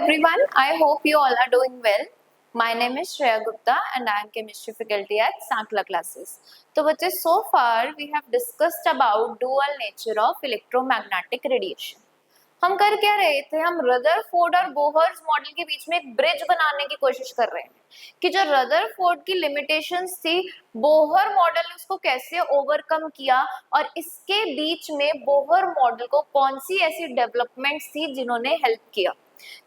everyone, I hope you all are doing well. My name is Shreya Gupta and I am chemistry faculty at Sankla classes. तो बच्चे so far we have discussed about dual nature of electromagnetic radiation. हम कर क्या रहे थे, हम Rutherford और Bohr's model के बीच में एक ब्रिज बनाने की कोशिश कर रहे हैं कि जो रदरफोर्ड की लिमिटेशंस थी, बोहर मॉडल ने उसको कैसे ओवरकम किया और इसके बीच में बोहर मॉडल को कौन सी ऐसी डेवलपमेंट्स थी जिन्होंने हेल्प किया,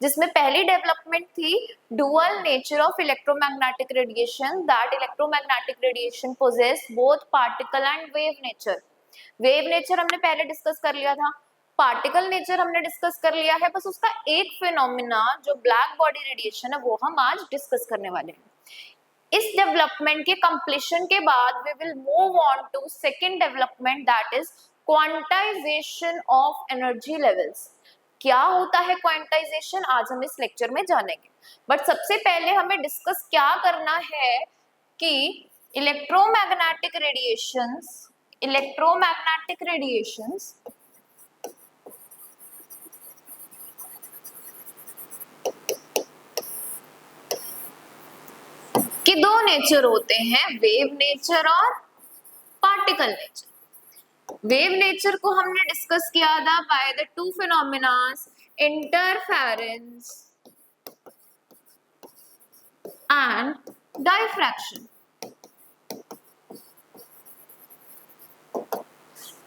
जिसमें पहली डेवलपमेंट थी dual nature of electromagnetic radiation, that electromagnetic radiation possess both particle and wave nature. Wave nature हमने पहले डिस्कस कर लिया था, पार्टिकल नेचर हमने डिस्कस कर लिया है, बस उसका एक फिनोमिना जो ब्लैक बॉडी रेडिएशन है वो हम आज डिस्कस करने वाले हैं। इस डेवलपमेंट के कंप्लीशन के बाद we will move on to second development, that is quantization of energy levels. क्या होता है क्वांटाइजेशन, आज हम इस लेक्चर में जानेंगे, बट सबसे पहले हमें डिस्कस क्या करना है कि इलेक्ट्रोमैग्नेटिक रेडिएशंस कि दो नेचर होते हैं, वेव नेचर और पार्टिकल नेचर। वेव नेचर को हमने डिस्कस किया था by the two phenomenas interference and diffraction.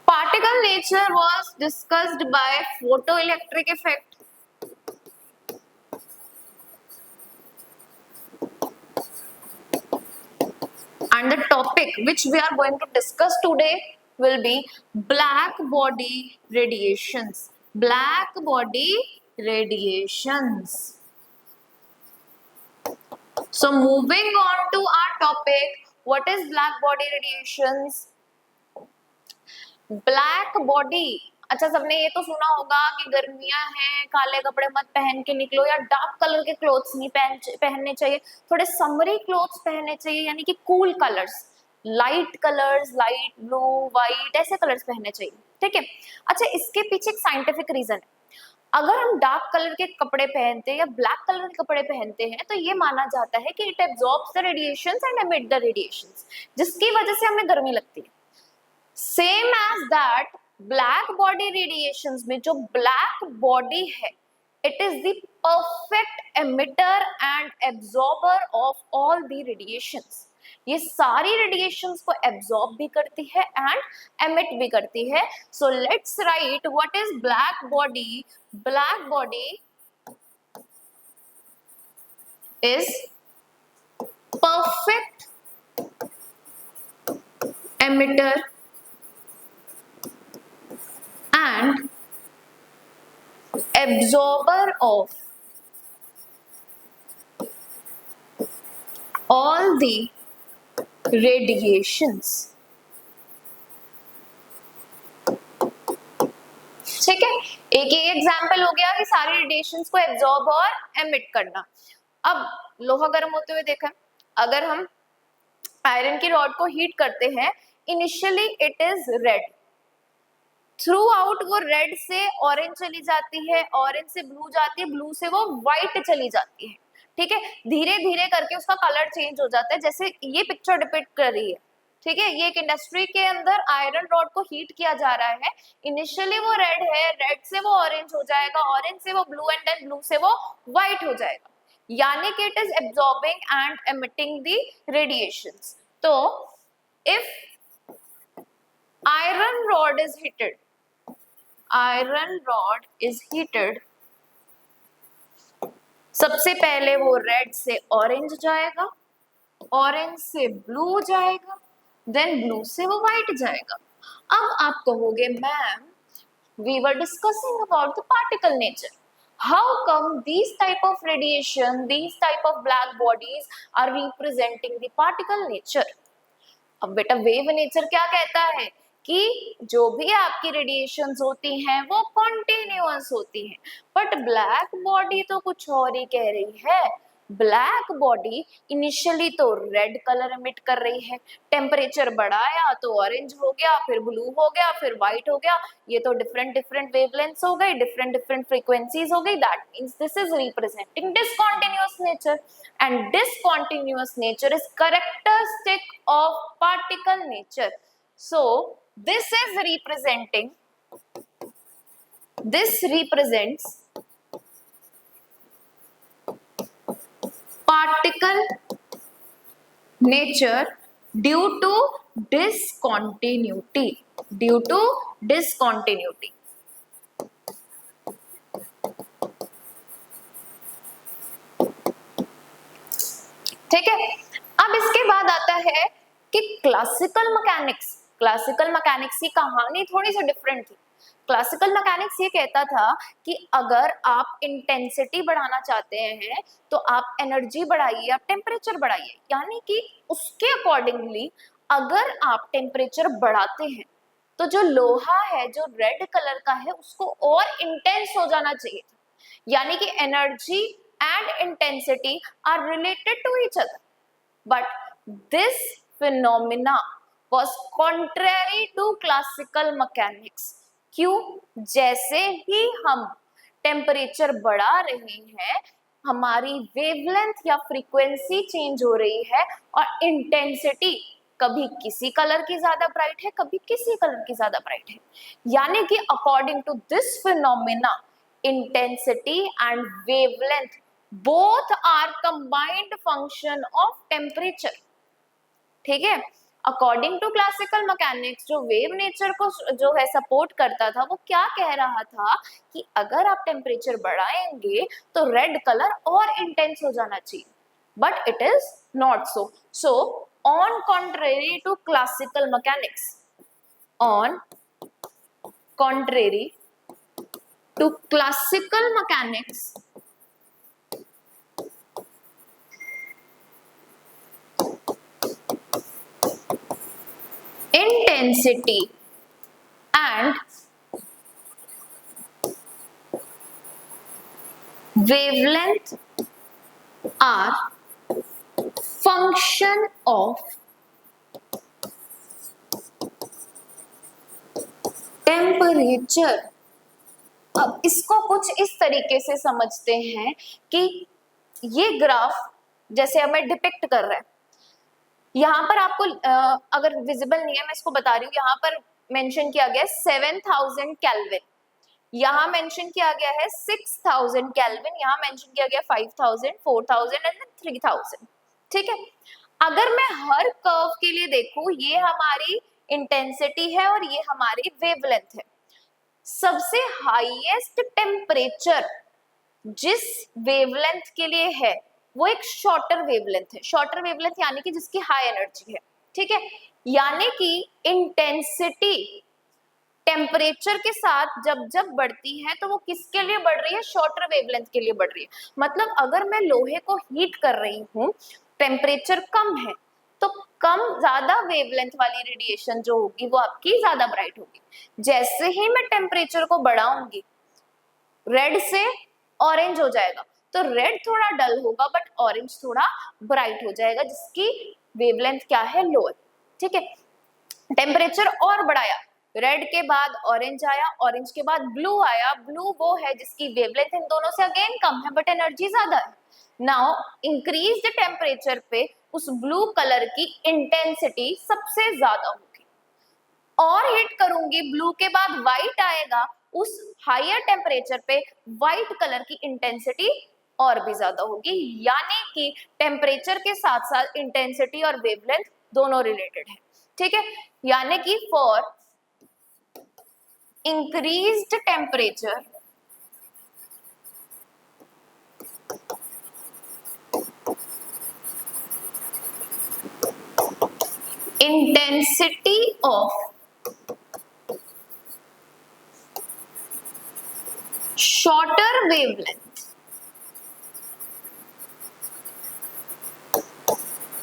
Particle nature was discussed by photoelectric effect, and the topic which we are going to discuss today will be black body radiations. Black body radiations. So moving on to our topic, what is black body radiations? Black body, अच्छा सबने ये तो सुना होगा कि गर्मियां हैं, काले कपड़े मत पहन के निकलो या डार्क कलर के क्लोथ्स नहीं पहनने चाहिए, थोड़े समरी क्लोथ्स पहनने चाहिए, यानी कि cool colours, light colours, light blue, white, ऐसे कलर्स पहनने चाहिए, ठीक है। अच्छा, इसके पीछे एक साइंटिफिक रीजन है। अगर हम डार्क कलर के कपड़े पहनते हैं या ब्लैक कलर के कपड़े पहनते हैं तो ये माना जाता है कि it absorbs the radiations and emit the radiations, जिसकी वजह से हमें गर्मी लगती है। Same as that black body radiations में जो ब्लैक बॉडी है, it is the perfect emitter and absorber of all the radiations. ये सारी रेडिएशंस को एब्जॉर्ब भी करती है एंड एमिट भी करती है। So let's write what is black body. Black body is perfect emitter and absorber of all the radiations। ठीक है, एक ही एग्जाम्पल हो गया कि सारी रेडिएशंस को एब्जॉर्ब और एमिट करना। अब लोहा गर्म होते हुए देखा, अगर हम आयरन की रॉड को हीट करते हैं, initially it is red, through out वो रेड से ऑरेंज चली जाती है, ऑरेंज से ब्लू जाती है, ब्लू से वो व्हाइट चली जाती है, ठीक है। धीरे धीरे करके उसका कलर चेंज हो जाता है, जैसे ये पिक्चर डिपिक्ट कर रही है, ठीक है। ये एक इंडस्ट्री के अंदर आयरन रॉड को हीट किया जा रहा है, इनिशियली वो रेड है, रेड से वो ऑरेंज हो जाएगा, ऑरेंज से वो ब्लू एंड देन ब्लू से वो व्हाइट हो जाएगा, यानी कि it is absorbing and emitting the radiations. तो if iron rod is heated, iron rod is heated, सबसे पहले वो रेड से ऑरेंज जाएगा, ऑरेंज से ब्लू जाएगा, देन ब्लू से वो व्हाइट जाएगा। अब आप कहोगे ma'am we were discussing about the particle nature, how come these type of radiation, these type of black bodies are representing the particle nature? अब बेटा वेव नेचर क्या कहता है कि जो भी आपकी रेडिएशंस होती हैं वो कॉन्टिन्यूअस होती हैं, बट ब्लैक बॉडी तो कुछ और ही कह रही है, ब्लैक बॉडी इनिशियली तो रेड कलर एमिट कर रही है, टेम्परेचर बढ़ाया तो ऑरेंज हो गया, फिर ब्लू हो गया, फिर व्हाइट हो गया, ये तो डिफरेंट डिफरेंट वेवलेंथ्स हो गई, डिफरेंट डिफरेंट फ्रीक्वेंसीज हो गई, that means this is representing discontinuous nature and discontinuous nature is characteristic of particle nature. So this represents particle nature due to discontinuity. ठीक है, अब इसके बाद आता है कि क्लासिकल मैकेनिक्स की कहानी थोड़ी सी डिफरेंट थी। क्लासिकल मैकेनिक्स ये कहता था कि अगर आप इंटेंसिटी बढ़ाना चाहते हैं तो आप एनर्जी बढ़ाइए, आप टेम्परेचर बढ़ाइए, यानी कि उसके अकॉर्डिंगली अगर आप टेम्परेचर बढ़ाते हैं तो जो लोहा है जो रेड कलर का है उसको और इंटेंस हो जाना चाहिए, यानी कि energy and intensity are related to each other, but this phenomena was contrary to classical mechanics. क्यों? जैसे ही हम टेम्परेचर बढ़ा रहे हैं हमारी वेवलेंथ या फ्रीक्वेंसी चेंज हो रही है और इंटेंसिटी कभी किसी कलर की ज्यादा ब्राइट है, कभी किसी कलर की ज्यादा ब्राइट है, यानी कि according to this phenomena intensity and wavelength both are combined function of temperature. ठीक है, अकॉर्डिंग टू क्लासिकल मैकेनिक्स जो वेव नेचर को जो है सपोर्ट करता था वो क्या कह रहा था कि अगर आप टेम्परेचर बढ़ाएंगे तो रेड कलर और इंटेंस हो जाना चाहिए, but it is not so. So on contrary to classical mechanics, on contrary to classical mechanics, intensity and wavelength are function of temperature. अब इसको कुछ इस तरीके से समझते हैं कि ये ग्राफ जैसे हमें डिपिक्ट कर रहा है, यहाँ पर आपको अगर विजिबल नहीं है मैं इसको बता रही हूँ, यहाँ पर मेंशन किया गया है 7000 केल्विन, यहाँ मेंशन किया गया है 6000 केल्विन, यहाँ मेंशन किया गया 5000, 4000 एंड 3000. ठीक है, अगर मैं हर कर्व के लिए देखूं ये हमारी इंटेंसिटी है और ये हमारी वेवलेंथ है. सबसे हाईएस्ट टेम्परेचर जिस वेवलेंथ के लिए है वो एक शॉर्टर वेवलेंथ है. शॉर्टर वेवलेंथ यानी कि जिसकी हाई एनर्जी है. ठीक है, यानी कि इंटेंसिटी टेम्परेचर के साथ जब जब बढ़ती है तो वो किसके लिए बढ़ रही है? शॉर्टर वेवलेंथ के लिए बढ़ रही है. मतलब अगर मैं लोहे को हीट कर रही हूँ, टेम्परेचर कम है तो कम ज्यादा वेवलेंथ वाली रेडिएशन जो होगी वो आपकी ज्यादा ब्राइट होगी. जैसे ही मैं टेम्परेचर को बढ़ाऊंगी रेड से ऑरेंज हो जाएगा, तो रेड थोड़ा डल होगा बट ऑरेंज थोड़ा ब्राइट हो जाएगा जिसकी वेवलेंथ क्या है? लोअर. ठीक है, टेम्परेचर और बढ़ाया, रेड के बाद ऑरेंज आया, ऑरेंज के बाद ब्लू आया, ब्लू वो है जिसकी वेवलेंथ इन दोनों से अगेन कम है बट एनर्जी ज्यादा है. नाउ इंक्रीज द टेम्परेचर पे उस ब्लू कलर की इंटेंसिटी सबसे ज्यादा होगी, और हिट करूंगी ब्लू के बाद व्हाइट आएगा, उस हायर टेम्परेचर पे व्हाइट कलर की इंटेंसिटी और भी ज्यादा होगी. यानी कि टेम्परेचर के साथ साथ इंटेंसिटी और वेवलेंथ दोनों रिलेटेड है. ठीक है, यानी कि for increased temperature intensity of shorter wavelength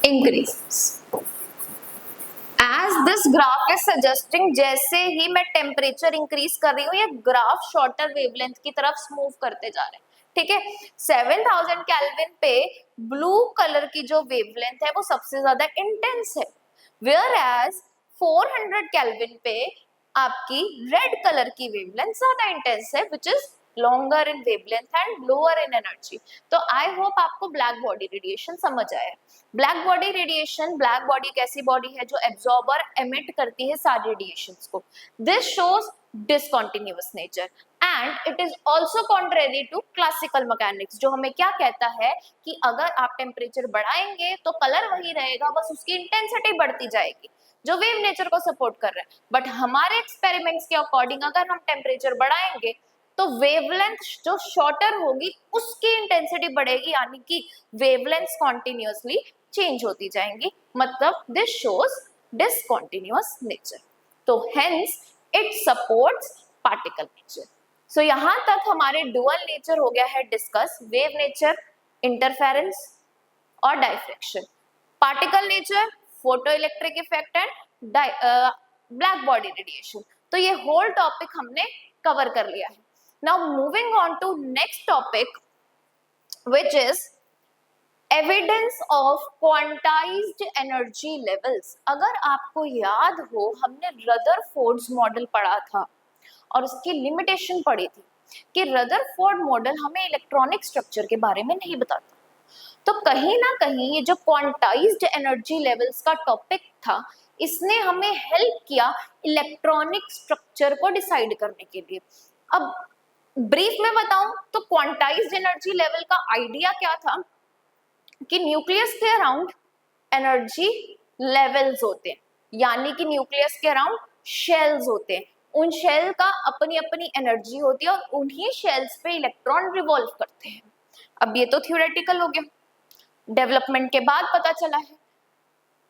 increases. As this graph is suggesting, जैसे ही मैं टेम्परेचर इंक्रीज कर रही हूँ ये ग्राफ शॉर्टर वेवलेंथ की तरफ मूव करते जा रहे हैं. ठीक है। 7000 केल्विन पे ब्लू कलर की जो वेवलेंथ है वो सबसे ज्यादा इंटेंस है, वेयर एज 400 केल्विन पे आपकी रेड कलर की वेवलेंथ ज्यादा इंटेंस है, which is longer in wavelength and lower in energy. तो आई होप आपको ब्लैक बॉडी रेडिएशन समझ आया। Black body radiation, black body एक ऐसी बॉडी है जो एब्जॉर्ब और एमिट करती है सारे रेडिएशंस को। This shows discontinuous nature and it is also contrary to classical mechanics, जो हमें क्या कहता है कि अगर आप टेम्परेचर बढ़ाएंगे तो कलर वही रहेगा, बस उसकी इंटेंसिटी बढ़ती जाएगी, जो वेव नेचर को सपोर्ट कर रहा है। बट हमारे एक्सपेरिमेंट्स के अकॉर्डिंग अगर हम टेम्परेचर बढ़ाएंगे तो वेवलेंथ जो शॉर्टर होगी उसकी इंटेंसिटी बढ़ेगी, यानी कि वेवलेंथ कॉन्टिन्यूअसली चेंज होती जाएंगी, मतलब दिस शोज डिसकंटिन्यूअस नेचर। तो hence it supports particle nature. So यहां तक हमारे डुअल नेचर हो गया है डिस्कस, वेव नेचर, इंटरफेरेंस और diffraction. Particle nature, photoelectric effect and black body radiation. तो ये होल टॉपिक हमने कवर कर लिया है। Now moving on to next topic which is evidence of quantized energy levels. अगर आपको याद हो, हमने रदरफोर्ड्स मॉडल पढ़ा था और उसकी लिमिटेशन पढ़ी थी कि रदरफोर्ड मॉडल हमें इलेक्ट्रॉनिक स्ट्रक्चर के बारे में नहीं बताता। तो कहीं ना कहीं ये जो क्वांटाइज्ड एनर्जी लेवल्स का टॉपिक था, इसने हमें हेल्प किया इलेक्ट्रॉनिक स्ट्रक्चर को डिसाइड करने के लिए। अब ब्रीफ में बताऊं तो क्वांटाइज्ड एनर्जी लेवल का आइडिया क्या था कि न्यूक्लियस के अराउंड एनर्जी लेवल्स होते हैं, यानी कि न्यूक्लियस के अराउंड शेल्स होते हैं। उन शेल का अपनी अपनी एनर्जी होती है और उन्हीं शेल्स पे इलेक्ट्रॉन रिवॉल्व करते हैं। अब ये तो थ्योरेटिकल हो गया, डेवलपमेंट के बाद पता चला है।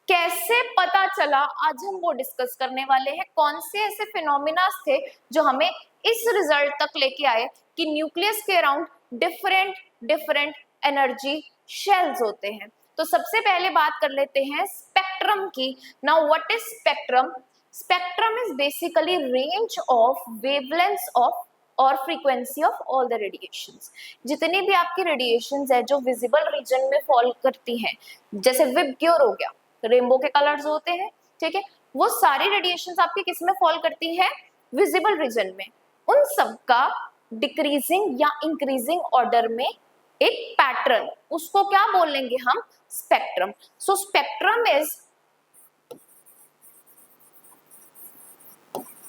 कैसे पता चला, आज हम वो डिस्कस करने वाले हैं। कौन से ऐसे फिनोमिना थे जो हमें इस रिजल्ट तक लेके आए कि न्यूक्लियस के around different different energy shells होते हैं। तो सबसे पहले बात कर लेते हैं स्पेक्ट्रम की। Now what is spectrum? Spectrum is basically range of wavelengths of और frequency of all the radiations. जितनी भी आपकी रेडिएशंस है जो विजिबल रीजन में फॉल करती हैं, जैसे विबग्योर हो गया, रेनबो के कलर्स होते हैं, ठीक है, वो सारी रेडिएशंस आपकी किस में फॉल करती है? विजिबल रीजन में। उन सब का डिक्रीजिंग या इंक्रीजिंग ऑर्डर में एक पैटर्न, उसको क्या बोलेंगे हम? Spectrum. So spectrum is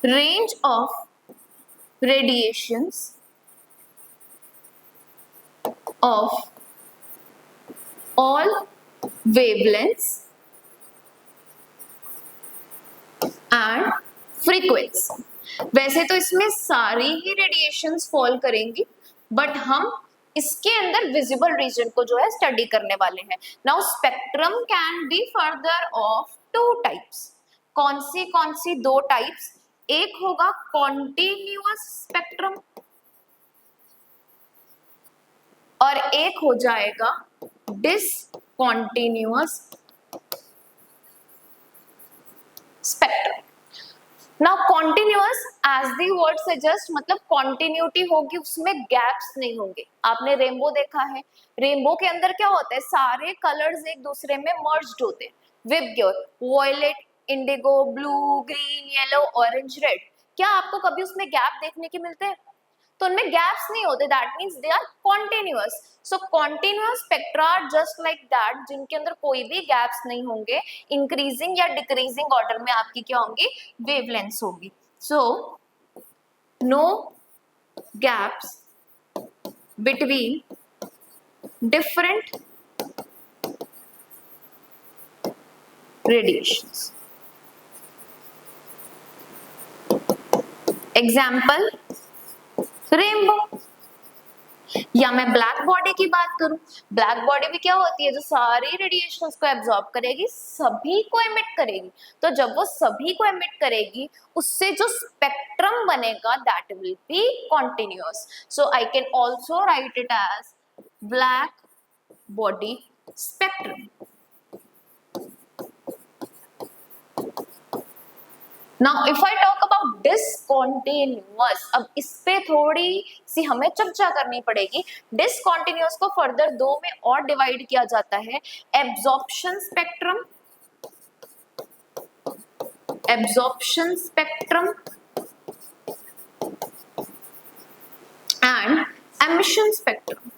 range of radiations of all wavelengths and frequency। वैसे तो इसमें सारी ही रेडिएशंस फॉल करेंगी, बट हम इसके अंदर विजिबल रीजन को जो है स्टडी करने वाले हैं। Now spectrum can be further of two types. कौन सी दो टाइप्स? एक होगा कॉन्टिन्यूअस स्पेक्ट्रम और एक हो जाएगा discontinuous spectrum. Now continuous as the word suggest, मतलब कॉन्टिन्यूटी होगी, उसमें गैप्स नहीं होंगे। आपने रेनबो देखा है, रेनबो के अंदर क्या होता है? सारे कलर्स एक दूसरे में मर्ज्ड होते हैं। VIBGYOR, violet, indigo, blue, green, yellow, orange, red, क्या आपको कभी उसमें गैप देखने के मिलते हैं? तो उनमें गैप्स नहीं होते, that means they are continuous. So continuous spectra are just like that, जिनके अंदर कोई भी गैप्स नहीं होंगे। इंक्रीजिंग या डिक्रीजिंग ऑर्डर में आपकी क्या होंगी? वेवलेंथ्स होगी। So no gaps between different radiations. Example rainbow. या मैं ब्लैक बॉडी की बात करूं, ब्लैक बॉडी भी क्या होती है? जो सारी रेडिएशंस को एब्जॉर्ब करेगी, सभी को एमिट करेगी। तो जब वो सभी को एमिट करेगी, उससे जो स्पेक्ट्रम बनेगा that will be continuous. So I can also write it as black body spectrum. Now if I talk about discontinuous, अब इस पे थोड़ी सी हमें चर्चा करनी पड़ेगी। डिसकंटिन्यूअस को फर्दर दो में और डिवाइड किया जाता है, absorption spectrum, absorption spectrum and emission spectrum.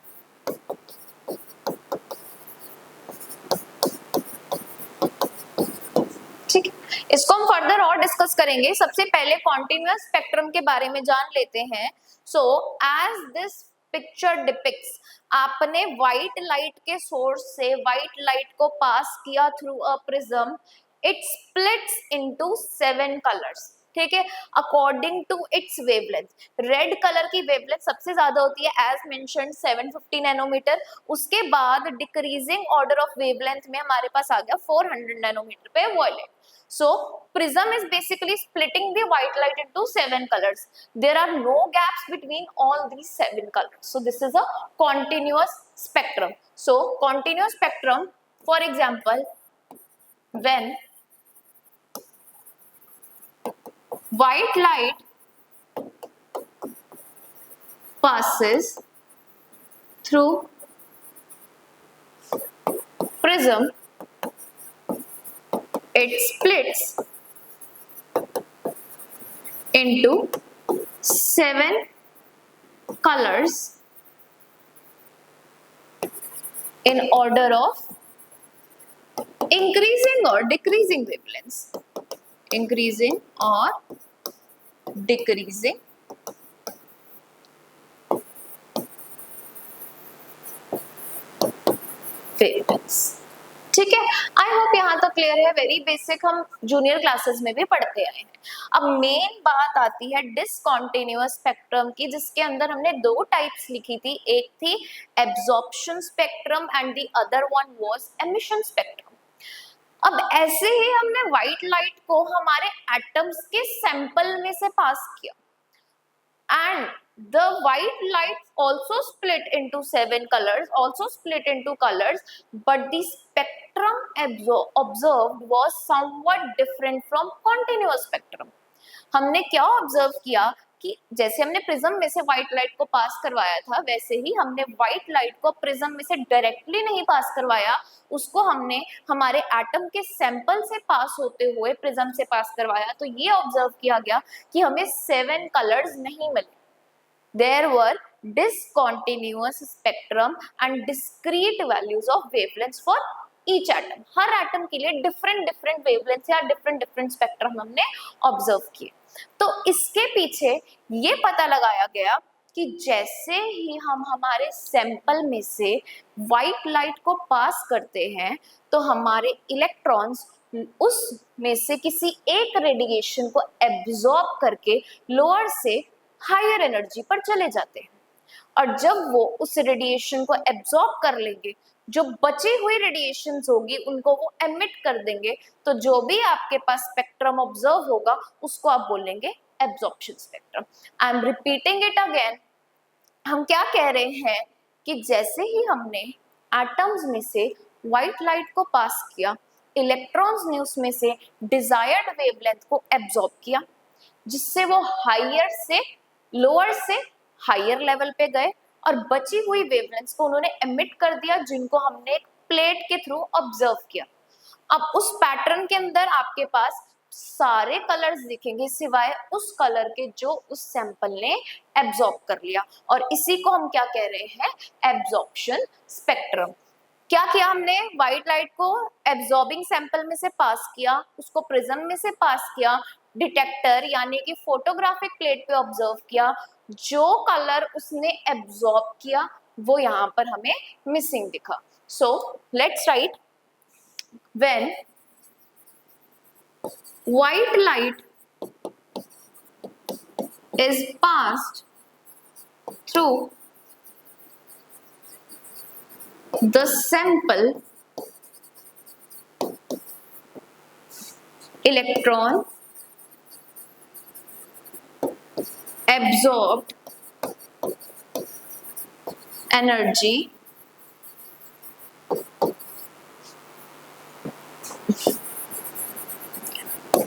ठीक है, इसको हम फर्दर और डिस्कस करेंगे। सबसे पहले कॉन्टिन्यूअस स्पेक्ट्रम के बारे में जान लेते हैं। So as this picture depicts, आपने व्हाइट लाइट के सोर्स से व्हाइट लाइट को पास किया through a prism, it splits into 7 colours. ठीक है, according to its wavelength. Red colour की वेवलेंथ सबसे ज्यादा होती है एज मेंशन्ड 750 नैनोमीटर। उसके बाद डिक्रीजिंग ऑर्डर ऑफ वेवलेंथ में हमारे पास आ गया 400 नैनोमीटर पे violet. So prism is basically splitting the white light into 7 colors. There are no gaps between all these 7 colors. So this is a continuous spectrum. So continuous spectrum, for example, when white light passes through prism, it splits into 7 colors in order of increasing or decreasing wavelengths, increasing or decreasing wavelengths। ठीक है, I hope यहाँ तक clear है। Very basic, हम junior classes में भी पढ़ते आए हैं। अब मेन बात आती है डिसकंटिन्यूअस स्पेक्ट्रम की, जिसके अंदर हमने दो टाइप्स लिखी थी, एक थी absorption spectrum and the other one was emission spectrum. अब ऐसे ही हमने व्हाइट लाइट को हमारे एटम्स के सैंपल में से पास किया and the white light also split into 7 colors, but the spectrum observed was somewhat different from continuous spectrum। हमने क्या ऑब्जर्व किया कि जैसे हमने प्रिज्म में से व्हाइट लाइट को पास करवाया था, वैसे ही हमने व्हाइट लाइट को प्रिज्म में से डायरेक्टली नहीं पास करवाया, उसको हमने हमारे एटम के सैंपल से पास होते हुए प्रिज्म से पास करवाया। तो ये ऑब्जर्व किया गया कि हमें 7 कलर्स नहीं मिले। There were discontinuous spectrum and discrete values of wavelengths for each atom। Her atom के लिए डिफरेंट वेवलेंथ या डिफरेंट स्पेक्ट्रम हमने ऑब्जर्व किए। तो इसके पीछे ये पता लगाया गया कि जैसे ही हम हमारे सैंपल में से व्हाइट लाइट को पास करते हैं, तो हमारे इलेक्ट्रॉन्स उस में से किसी एक रेडिएशन को एब्जॉर्ब करके लोअर से हायर एनर्जी पर चले जाते हैं, और जब वो उस रेडिएशन को एब्जॉर्ब कर लेंगे, जो बची हुई रेडिएशंस होगी उनको वो एमिट कर देंगे। तो जो भी आपके पास स्पेक्ट्रम ऑब्जर्व होगा उसको आप बोलेंगे absorption spectrum. I am repeating it again. हम क्या कह रहे हैं कि जैसे ही हमने एटम्स में से व्हाइट लाइट को पास किया, इलेक्ट्रॉन्स ने उसमें से डिजायर्ड वेवलेंथ को एब्जॉर्ब किया, जिससे वो हायर से लोअर से हायर लेवल पे गए, और बची हुई वेवलेंथ्स को उन्होंने एमिट कर दिया, जिनको हमने एक प्लेट के थ्रू ऑब्जर्व किया। अब उस पैटर्न के अंदर आपके पास सारे कलर्स दिखेंगे सिवाय उस कलर के जो उस सैंपल ने एब्जॉर्ब कर लिया, और इसी को हम क्या कह रहे हैं, एब्जॉर्प्शन स्पेक्ट्रम। क्या किया हमने, व्हाइट लाइट को एब्जॉर्बिंग सैंपल में से पास किया, उसको प्रिज्म में से पास किया, डिटेक्टर यानी कि फोटोग्राफिक प्लेट पे ऑब्जर्व किया, जो कलर उसने एब्जॉर्ब किया वो यहाँ पर हमें मिसिंग दिखा। So let's write, when white light is passed through the sample, electron absorbed energy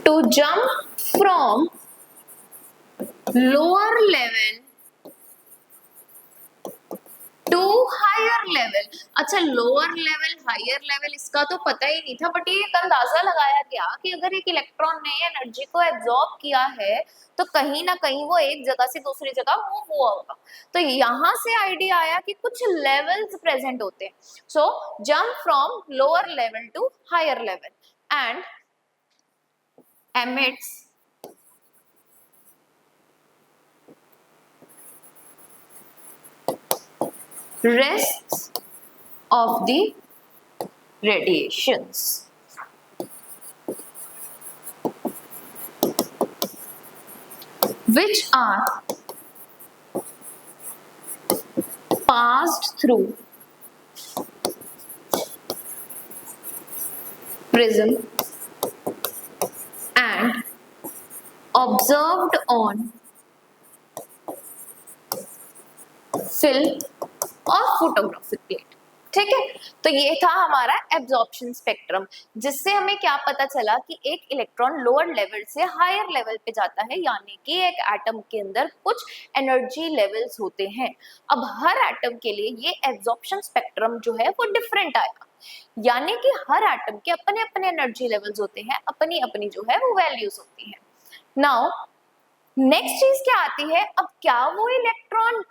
to jump from lower level to higher level. अच्छा, लोअर लेवल हायर लेवल इसका तो पता ही नहीं था, बट ये एक अंदाजा लगाया गया कि अगर एक इलेक्ट्रॉन ने एनर्जी को एब्जॉर्ब किया है तो कहीं ना कहीं वो एक जगह से दूसरी जगह मूव हुआ होगा। तो यहाँ से आइडिया आया कि कुछ लेवल्स प्रेजेंट होते हैं। So jump from lower level to higher level and emits rests of the radiations, which are passed through prism and observed on film और फोटोग्राफिक प्लेट। ठीक है, तो ये था हमारा एब्जॉर्प्शन स्पेक्ट्रम, जिससे हमें क्या पता चला कि एक इलेक्ट्रॉन लोअर लेवल से हायर लेवल पे जाता है, यानी कि एक एटम के अंदर कुछ एनर्जी लेवल्स होते हैं। अब हर एटम के लिए ये एब्जॉर्प्शन स्पेक्ट्रम जो है वो डिफरेंट आएगा, यानी कि हर एटम के अपने अपने एनर्जी लेवल्स होते हैं, अपनी अपनी जो है वो वैल्यूज होती है। नाउ नेक्स्ट चीज क्या आती है, अब क्या वो इलेक्ट्रॉन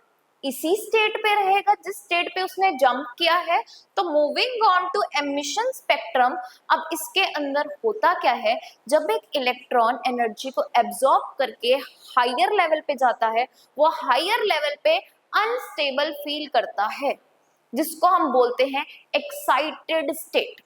इसी स्टेट पे रहेगा जिस स्टेट पे उसने जंप किया है? तो moving on to emission spectrum, अब इसके अंदर होता क्या है, जब एक इलेक्ट्रॉन एनर्जी को एब्जॉर्ब करके हायर लेवल पे जाता है, वो हायर लेवल पे अनस्टेबल फील करता है, जिसको हम बोलते हैं एक्साइटेड स्टेट।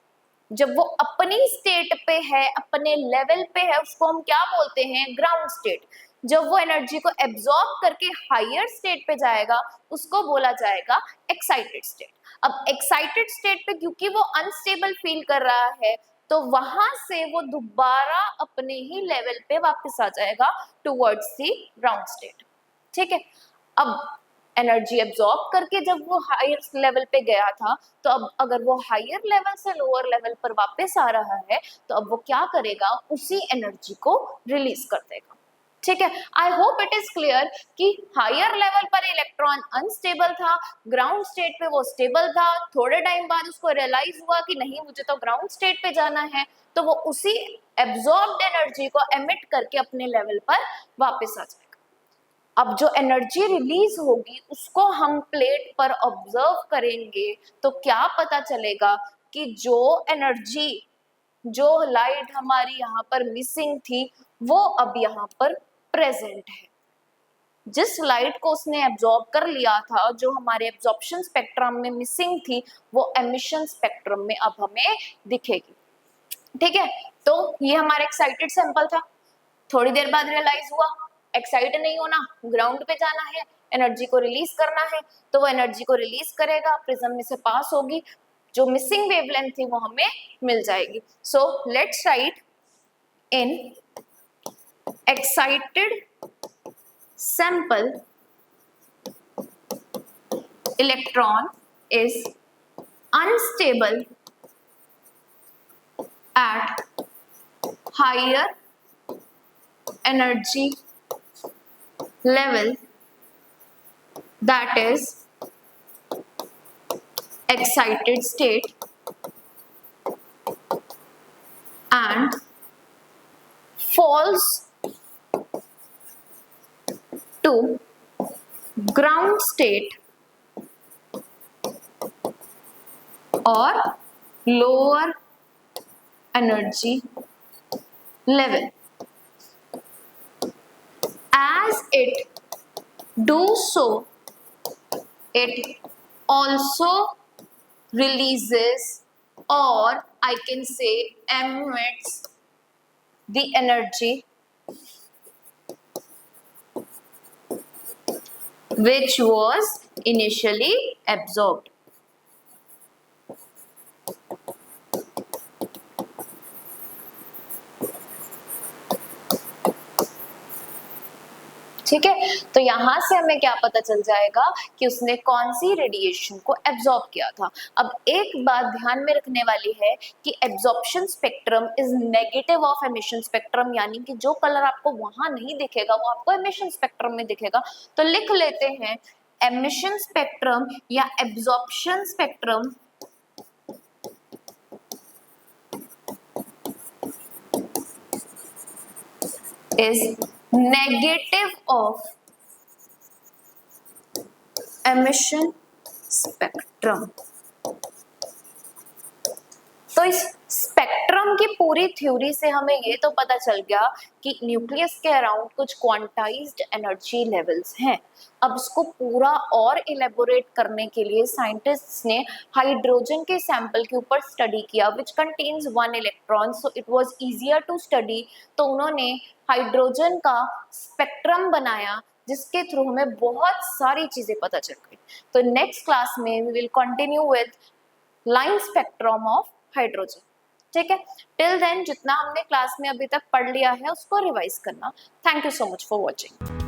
जब वो अपनी स्टेट पे है, अपने लेवल पे है, उसको हम क्या बोलते हैं? Ground state. जब वो एनर्जी को एब्जॉर्ब करके हायर स्टेट पे जाएगा, उसको बोला जाएगा एक्साइटेड स्टेट। अब एक्साइटेड स्टेट पे क्योंकि वो अनस्टेबल फील कर रहा है, तो वहां से वो दोबारा अपने ही लेवल पे वापस आ जाएगा टुवर्ड्स द ग्राउंड स्टेट। ठीक है, अब एनर्जी एब्जॉर्ब करके जब वो हायर लेवल पे गया था, तो अब अगर वो हायर लेवल से लोअर लेवल पर वापस आ रहा है, तो अब वो क्या करेगा? उसी एनर्जी को रिलीज कर देगा। ठीक है, I hope it is clear कि हायर लेवल पर इलेक्ट्रॉन अनस्टेबल था, ग्राउंड स्टेट पे वो स्टेबल था। थोड़े टाइम बाद उसको रियलाइज हुआ कि नहीं, मुझे तो ग्राउंड स्टेट पे जाना है, तो वो उसी एब्जॉर्ब्ड एनर्जी को एमिट करके अपने लेवल पर वापस आ जाएगा। अब जो एनर्जी रिलीज होगी उसको हम प्लेट पर ऑब्जर्व करेंगे, तो क्या पता चलेगा कि जो एनर्जी, जो लाइट हमारी यहाँ पर मिसिंग थी, वो अब यहाँ पर प्रेजेंट है। जिस लाइट को उसने एब्जॉर्ब कर लिया था, जो हमारे एब्जॉर्प्शन स्पेक्ट्रम में मिसिंग थी, वो एमिशन स्पेक्ट्रम में अब हमें दिखेगी। ठीक है, तो ये हमारा एक्साइटेड सैंपल था। थोड़ी देर बाद रियलाइज हुआ एक्साइट नहीं होना, ग्राउंड पे जाना है, एनर्जी को रिलीज करना है, तो वो एनर्जी को रिलीज करेगा, प्रिज्म में से पास होगी, जो मिसिंग वेवलेंथ थी वो हमें मिल जाएगी। So let's write in excited sample electron is unstable at higher energy level, that is excited state, and falls to ground state or lower energy level. As it do so, it also releases, or I can say emits, the energy which was initially absorbed. ठीक है, तो यहाँ से हमें क्या पता चल जाएगा कि उसने कौन सी रेडिएशन को एब्जॉर्ब किया था। अब एक बात ध्यान में रखने वाली है कि absorption spectrum is negative of emission spectrum, यानी कि जो कलर आपको वहां नहीं दिखेगा वो आपको एमिशन स्पेक्ट्रम में दिखेगा। तो लिख लेते हैं एमिशन स्पेक्ट्रम या absorption spectrum is negative of emission spectrum। तो इस स्पेक्ट्रम की पूरी थ्योरी से हमें ये तो पता चल गया कि न्यूक्लियस के अराउंड कुछ क्वांटाइज्ड एनर्जी लेवल्स हैं। अब इसको पूरा और इलेबोरेट करने के लिए साइंटिस्ट्स ने हाइड्रोजन के सैंपल के ऊपर स्टडी किया which contains 1 electron, so it was easier to study. तो उन्होंने हाइड्रोजन का स्पेक्ट्रम बनाया जिसके थ्रू हमें बहुत सारी चीजें पता चल गई। तो नेक्स्ट क्लास में we will continue with line spectrum of hydrogen. ठीक है, टिल देन जितना हमने क्लास में अभी तक पढ़ लिया है उसको रिवाइज करना। Thank you so much for watching.